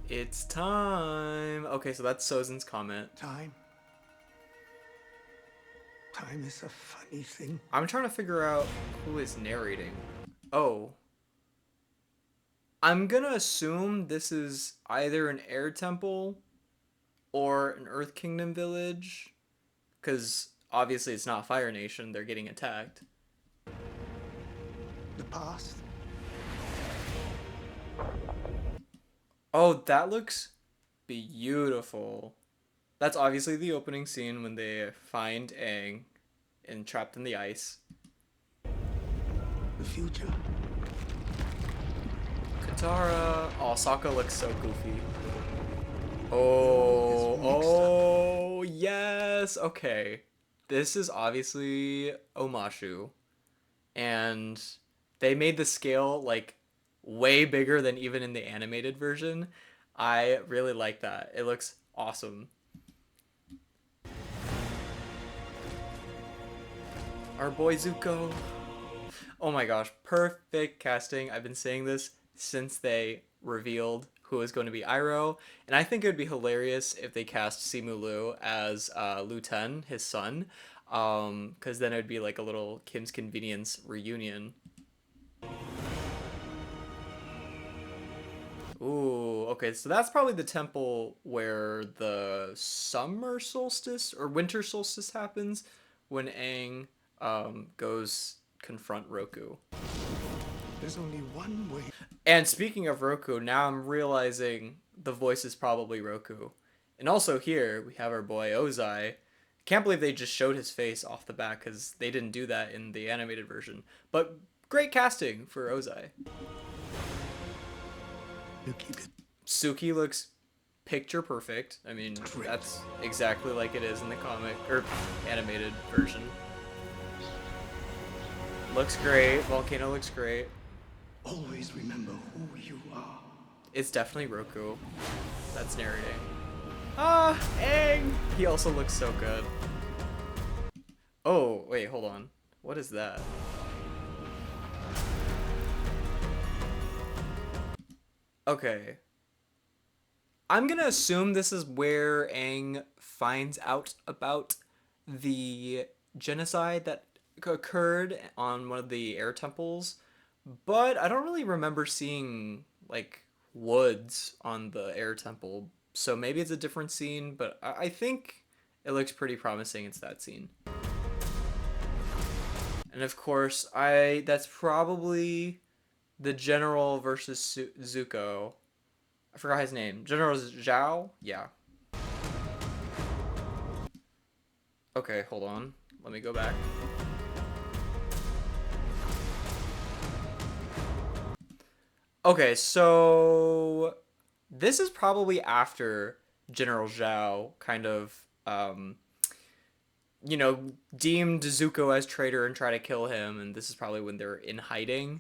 It's time. Okay, so that's Sozin's comment. Time. Time is a funny thing. I'm trying to figure out who is narrating. Oh, I'm gonna assume this is either an air temple or an Earth Kingdom village, because obviously it's not Fire Nation. They're getting attacked. The past. Oh, that looks beautiful. That's obviously the opening scene when they find Aang and trapped in the ice. The future. Katara. Oh, Sokka looks so goofy. All is Oh, mixed up. oh, yes. Okay. This is obviously Omashu. And they made the scale like way bigger than even in the animated version. I really like that. It looks awesome. Our boy Zuko. Oh my gosh, perfect casting. I've been saying this since they revealed who is going to be Iroh, and I think it would be hilarious if they cast Simu Liu as Lu Ten, his son, because then it would be like a little Kim's Convenience reunion. Ooh, okay, so that's probably the temple where the summer solstice or winter solstice happens when Aang goes confront Roku. There's only one way. And speaking of Roku, now I'm realizing the voice is probably Roku. And also here we have our boy Ozai. Can't believe they just showed his face off the bat because they didn't do that in the animated version. But great casting for Ozai. You keep it Suki looks picture perfect. I mean, straight. that's exactly like it is in the comic or animated version. Looks great. Volcano looks great. Always remember who you are. It's definitely Roku that's narrating. Ah, Aang! He also looks so good. Oh, wait, hold on. What is that? Okay. I'm gonna assume this is where Aang finds out about the genocide that occurred on one of the air temples, but I don't really remember seeing, like, woods on the air temple, so maybe it's a different scene, but I think it looks pretty promising it's that scene. And of course, that's probably the general versus Zuko. I forgot his name. General Zhao? Yeah. Okay, hold on. Let me go back. Okay, so this is probably after General Zhao kind of deemed Zuko as traitor and try to kill him, and this is probably when they're in hiding.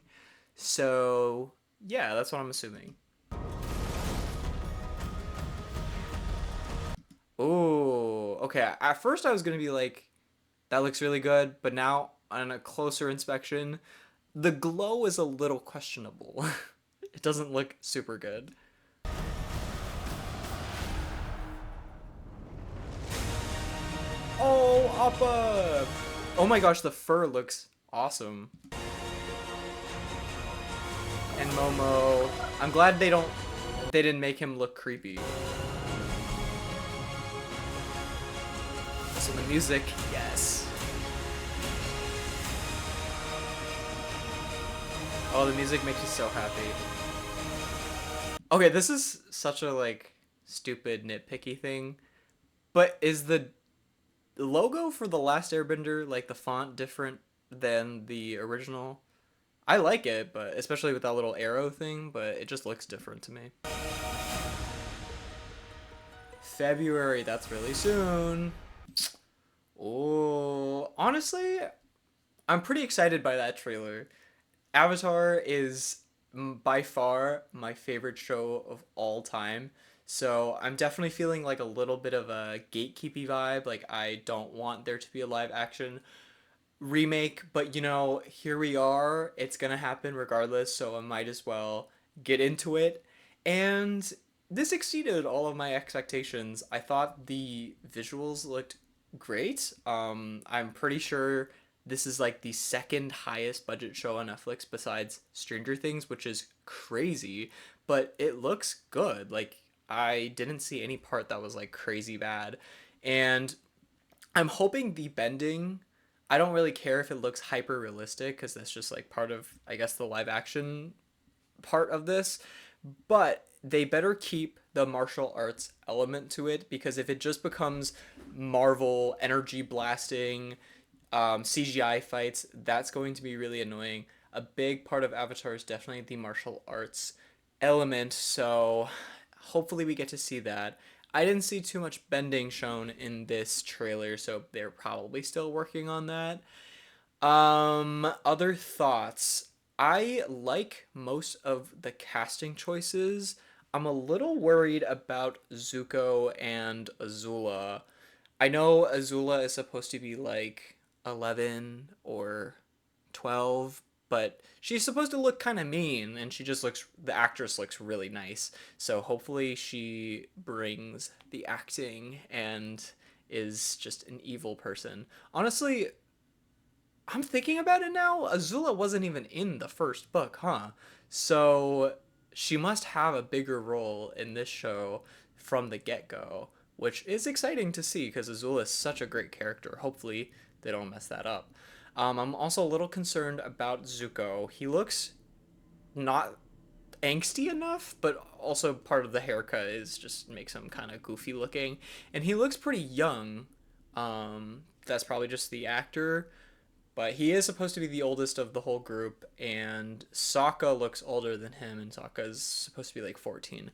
So, yeah, that's what I'm assuming. Oh, okay. At first I was gonna be like, that looks really good, but now on a closer inspection, the glow is a little questionable. It doesn't look super good. Oh, Appa! Oh my gosh, the fur looks awesome. And Momo, I'm glad they didn't make him look creepy. So the music, yes. Oh, the music makes me so happy. Okay, this is such a like stupid nitpicky thing, but is the logo for the Last Airbender like the font different than the original? I like it, but especially with that little arrow thing, but it just looks different to me. February, that's really soon. Oh, honestly, I'm pretty excited by that trailer. Avatar is by far my favorite show of all time. So I'm definitely feeling like a little bit of a gatekeepy vibe. Like I don't want there to be a live action remake, but here we are. It's gonna happen regardless, so I might as well get into it. And this exceeded all of my expectations. I thought the visuals looked great. I'm pretty sure this is like the second highest budget show on Netflix besides Stranger Things, which is crazy, but it looks good. Like, I didn't see any part that was like crazy bad. And I'm hoping the bending, I don't really care if it looks hyper realistic because that's just like part of, I guess, the live action part of this, but they better keep the martial arts element to it because if it just becomes Marvel energy blasting CGI fights, that's going to be really annoying. A big part of Avatar is definitely the martial arts element, so hopefully we get to see that. I didn't see too much bending shown in this trailer, so they're probably still working on that. Other thoughts. I like most of the casting choices. I'm a little worried about Zuko and Azula. I know Azula is supposed to be like 11 or 12, but she's supposed to look kind of mean and she just looks the actress looks really nice. So hopefully she brings the acting and is just an evil person. Honestly, I'm thinking about it now. Azula wasn't even in the first book, huh? So she must have a bigger role in this show from the get go, which is exciting to see because Azula is such a great character. Hopefully, they don't mess that up. I'm also a little concerned about Zuko. He looks not angsty enough, but also part of the haircut is just makes him kind of goofy looking, and he looks pretty young. That's probably just the actor, but he is supposed to be the oldest of the whole group, and Sokka looks older than him, and Sokka's supposed to be like 14.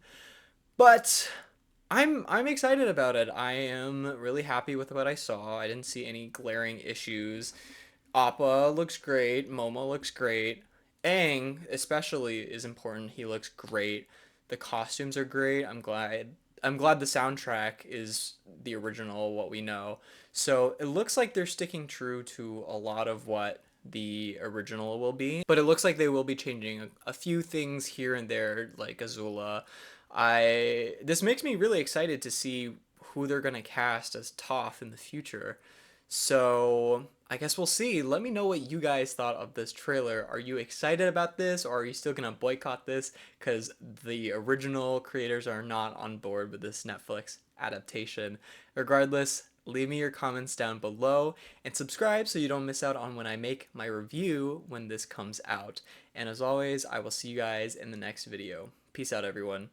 But I'm excited about it. I am really happy with what I saw. I didn't see any glaring issues. Appa looks great. Momo looks great. Aang especially is important. He looks great. The costumes are great. I'm glad the soundtrack is the original what we know. So it looks like they're sticking true to a lot of what the original will be, but it looks like they will be changing a few things here and there like Azula. I This makes me really excited to see who they're going to cast as Toph in the future. So I guess we'll see. Let me know what you guys thought of this trailer. Are you excited about this or are you still gonna boycott this? Because the original creators are not on board with this Netflix adaptation. Regardless, leave me your comments down below and subscribe so you don't miss out on when I make my review when this comes out. And as always, I will see you guys in the next video. Peace out, everyone.